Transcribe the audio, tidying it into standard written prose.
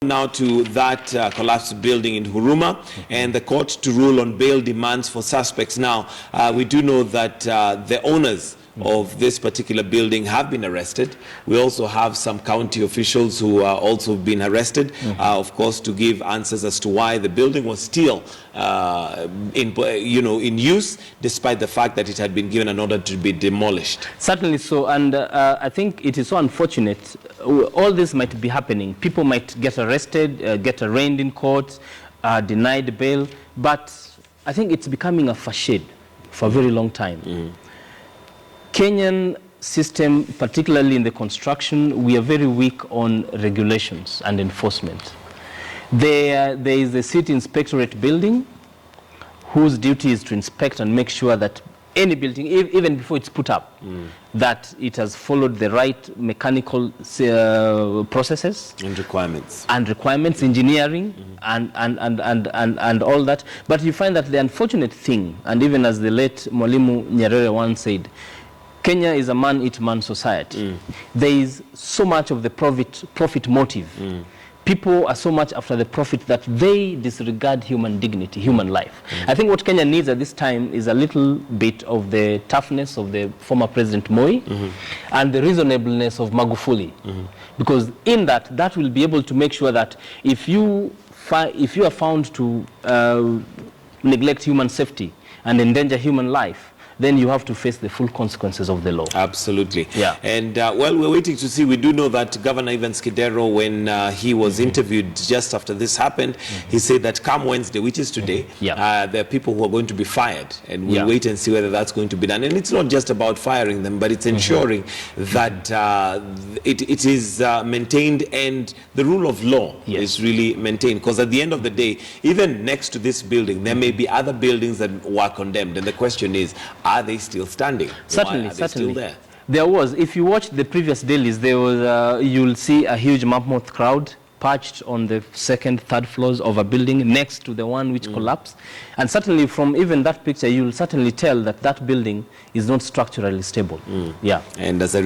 Now to that collapsed building in Huruma, and the court to rule on bail demands for suspects. Now, we do know that the owners of this particular building have been arrested. We also have some county officials who are also been arrested, of course, to give answers as to why the building was still in use, despite the fact that it had been given an order to be demolished. Certainly so, and I think it is so unfortunate. All this might be happening. People might get arrested, get arraigned in court, denied bail, but I think it's becoming a facade for a very long time. Kenyan system, particularly in the construction, we are very weak on regulations and enforcement. There is a city inspectorate building whose duty is to inspect and make sure that any building, even before it's put up, that it has followed the right mechanical processes and requirements, engineering, and all that. But you find that the unfortunate thing, and even as the late Mwalimu Nyerere once said, Kenya is a man-eat-man society. There is so much of the profit motive. People are so much after the profit that they disregard human dignity, human life. I think what Kenya needs at this time is a little bit of the toughness of the former President Moi and the reasonableness of Magufuli. Because in that will be able to make sure that if you are found to neglect human safety and endanger human life, then you have to face the full consequences of the law. Absolutely. Yeah. And well, we're waiting to see. We do know that Governor Evans Kidero, when he was interviewed just after this happened, he said that come Wednesday, which is today, there are people who are going to be fired, and we'll wait and see whether that's going to be done. And it's not just about firing them, but it's ensuring that it is maintained and the rule of law is really maintained. Because at the end of the day, even next to this building, there may be other buildings that were condemned. And the question is, are they still standing? Certainly, certainly. Still there? There was. If you watch the previous dailies, there was. You'll see a huge mammoth crowd perched on the second, third floors of a building next to the one which collapsed. And certainly, from even that picture, you'll certainly tell that that building is not structurally stable. Yeah. And as a